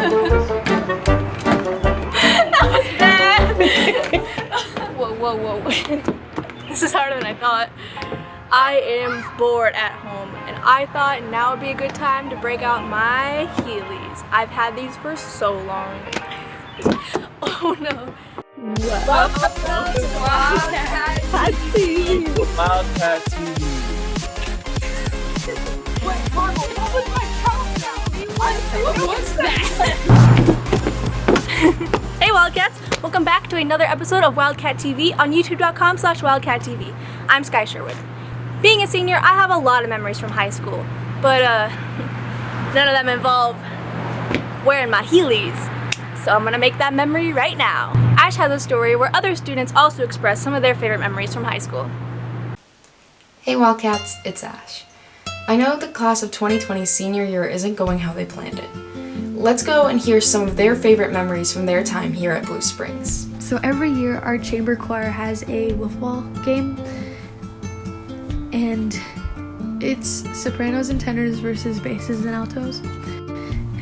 That was bad. Whoa. This is harder than I thought. I am bored at home, and I thought now would be a good time to break out my Heelys. I've had these for so long. Oh no. Welcome to Wildcat TV. Wildcat TV. Wait, Marvel, what was my countdown? What's that? Hey Wildcats! Welcome back to another episode of Wildcat TV on youtube.com/WildcatTV. I'm Sky Sherwood. Being a senior, I have a lot of memories from high school, but none of them involve wearing my Heelys. So I'm gonna make that memory right now. Ash has a story where other students also express some of their favorite memories from high school. Hey Wildcats, it's Ash. I know the class of 2020's senior year isn't going how they planned it. Let's go and hear some of their favorite memories from their time here at Blue Springs. So every year our chamber choir has a wiffle ball game, and it's sopranos and tenors versus basses and altos.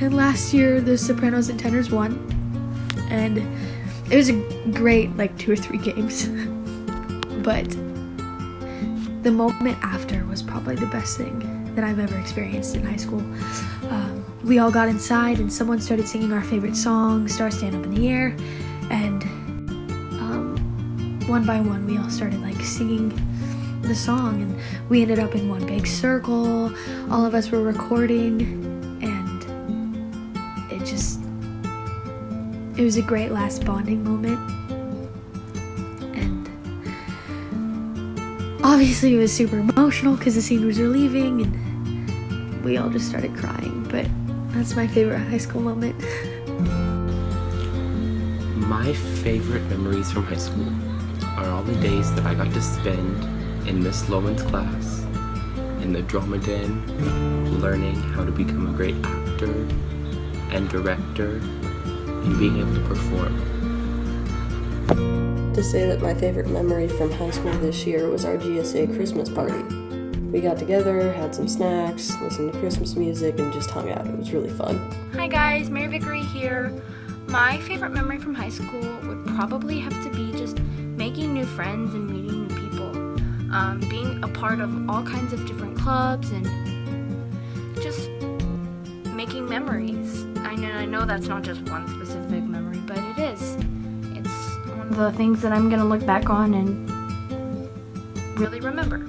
And last year the sopranos and tenors won, and it was a great 2 or 3 games. But the moment after was probably the best thing that I've ever experienced in high school. We all got inside and someone started singing our favorite song, Star Stand Up in the Air, and one by one we all started singing the song, and we ended up in one big circle. All of us were recording, and it was a great last bonding moment. And obviously it was super emotional because the seniors were leaving and we all just started crying, but that's my favorite high school moment. My favorite memories from high school are all the days that I got to spend in Miss Loman's class, in the drama den, learning how to become a great actor and director, and being able to perform. To say that my favorite memory from high school this year was our GSA Christmas party. We got together, had some snacks, listened to Christmas music, and just hung out. It was really fun. Hi guys, Mary Vickery here. My favorite memory from high school would probably have to be just making new friends and meeting new people. Being a part of all kinds of different clubs and just making memories. I know that's not just one specific memory, but it is. It's one of the things that I'm gonna look back on and really remember.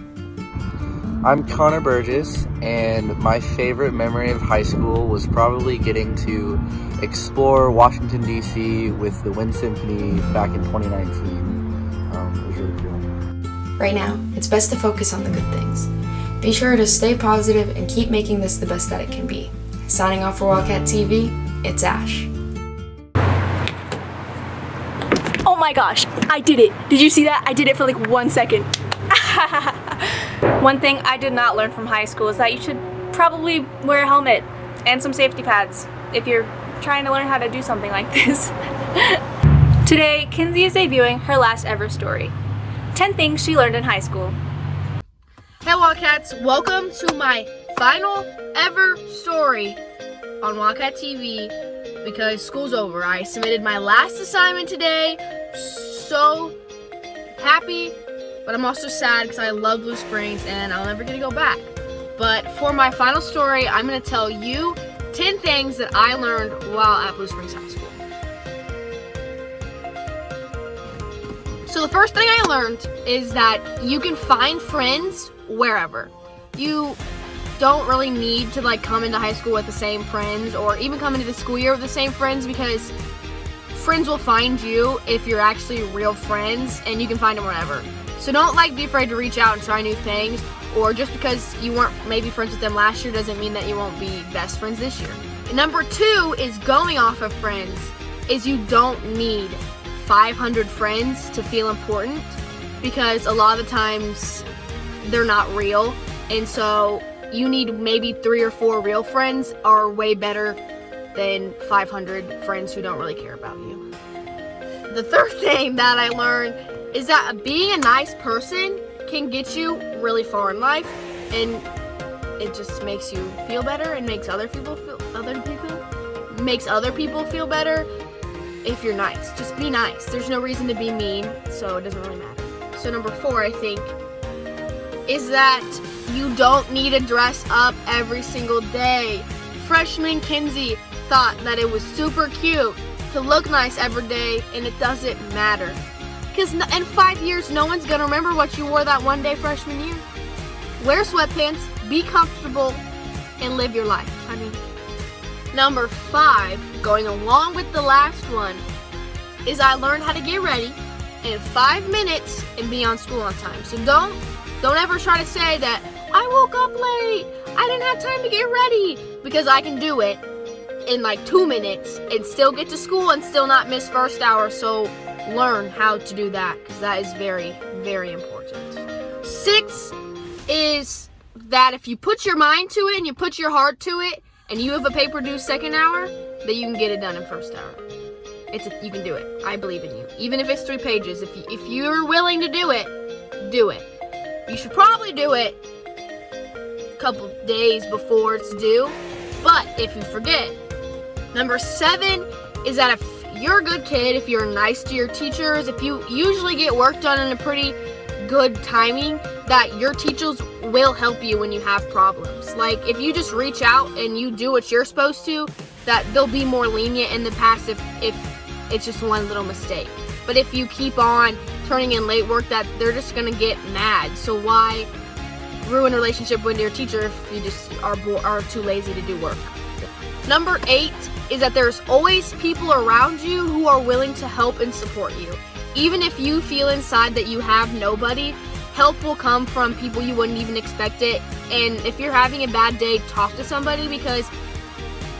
I'm Connor Burgess, and my favorite memory of high school was probably getting to explore Washington, D.C. with the Wind Symphony back in 2019. It was really cool. Right now, it's best to focus on the good things. Be sure to stay positive and keep making this the best that it can be. Signing off for Wildcat TV, it's Ash. Oh my gosh, I did it! Did you see that? I did it for 1 second. One thing I did not learn from high school is that you should probably wear a helmet and some safety pads if you're trying to learn how to do something like this. Today, Kenzee is debuting her last ever story. 10 things she learned in high school. Hey Wildcats, welcome to my final ever story on Wildcat TV because school's over. I submitted my last assignment today. So happy, but I'm also sad because I love Blue Springs and I'll never get to go back. But for my final story, I'm going to tell you 10 things that I learned while at Blue Springs High School. So the first thing I learned is that you can find friends wherever. You don't really need to come into high school with the same friends or even come into the school year with the same friends, because friends will find you if you're actually real friends, and you can find them wherever. So don't be afraid to reach out and try new things, or just because you weren't maybe friends with them last year doesn't mean that you won't be best friends this year. And number 2 is going off of friends, is you don't need 500 friends to feel important, because a lot of the times they're not real, and so you need maybe 3 or 4 real friends are way better than 500 friends who don't really care about you. The third thing that I learned is that being a nice person can get you really far in life, and it just makes you feel better and makes other people makes other people feel better if you're nice. Just be nice. There's no reason to be mean, so it doesn't really matter. So number 4, I think, is that you don't need to dress up every single day. Freshman Kenzee thought that it was super cute to look nice every day, and it doesn't matter. Because in 5 years, no one's going to remember what you wore that one day freshman year. Wear sweatpants, be comfortable, and live your life. Number 5, going along with the last one, is I learned how to get ready in 5 minutes and be on school on time. So don't ever try to say that I woke up late, I didn't have time to get ready, because I can do it in like 2 minutes and still get to school and still not miss first hour. So learn how to do that, because that is very, very important. 6 is that if you put your mind to it and you put your heart to it and you have a paper due second hour, that you can get it done in first hour. You can do it. I believe in you. Even if it's 3 pages, if you're willing to do it, do it. You should probably do it a couple days before it's due, but if you forget. Number 7 is that if you're a good kid, if you're nice to your teachers, if you usually get work done in a pretty good timing, that your teachers will help you when you have problems. Like if you just reach out and you do what you're supposed to, that they'll be more lenient in the past if it's just one little mistake. But if you keep on turning in late work, that they're just gonna get mad. So why ruin a relationship with your teacher if you just are too lazy to do work? Number 8 is that there's always people around you who are willing to help and support you. Even if you feel inside that you have nobody, help will come from people you wouldn't even expect it. And if you're having a bad day, talk to somebody, because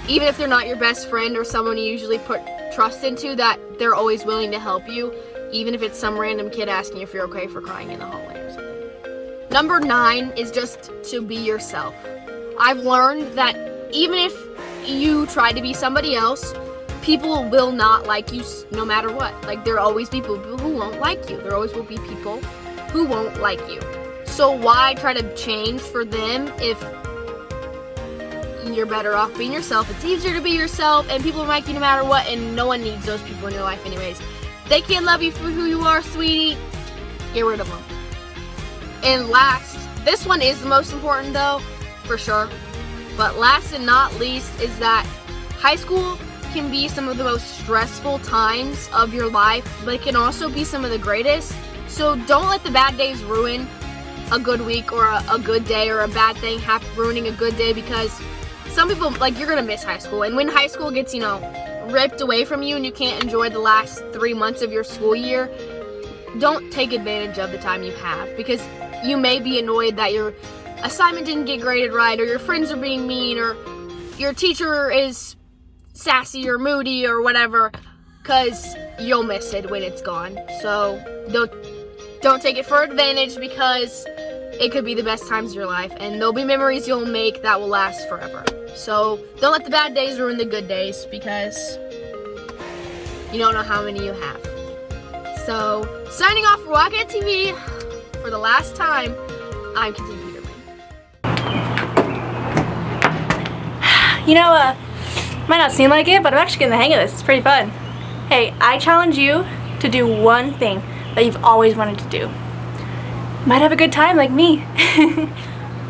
even if they're not your best friend or someone you usually put trust into, that they're always willing to help you, even if it's some random kid asking if you're okay for crying in the hallway or something. Number 9 is just to be yourself. I've learned that even if you try to be somebody else, people will not like you no matter what. Like there will always be people who won't like you. There always will be people who won't like you. So why try to change for them if you're better off being yourself? It's easier to be yourself, and people like you no matter what, and no one needs those people in your life anyways. They can't love you for who you are, sweetie. Get rid of them. And last, this one is the most important though, for sure. But last and not least is that high school can be some of the most stressful times of your life, but it can also be some of the greatest. So don't let the bad days ruin a good week or a good day, or a bad thing ruining a good day, because some people, like, you're gonna miss high school. And when high school gets, ripped away from you and you can't enjoy the last 3 months of your school year, don't take advantage of the time you have, because you may be annoyed that your assignment didn't get graded right, or your friends are being mean, or your teacher is sassy or moody or whatever, because you'll miss it when it's gone. So don't take it for advantage, because it could be the best times of your life, and there'll be memories you'll make that will last forever. So don't let the bad days ruin the good days, because you don't know how many you have. So signing off for Wildcat TV for the last time, I'm Kenzee Peterman. Might not seem like it, but I'm actually getting the hang of this. It's pretty fun. Hey, I challenge you to do one thing that you've always wanted to do. Might have a good time like me.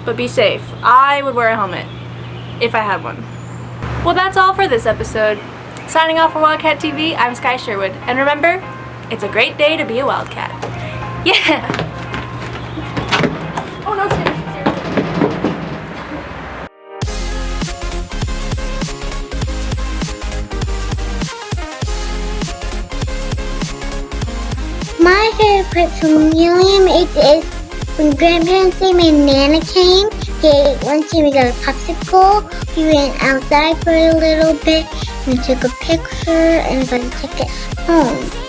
But be safe. I would wear a helmet if I had one. Well, that's all for this episode. Signing off for Wildcat TV, I'm Sky Sherwood. And remember, it's a great day to be a Wildcat. Yeah! Oh no, seriously. My favorite part from William is when grandparents came and Nana came. One time we got a popsicle. We went outside for a little bit and took a picture and got to take it home.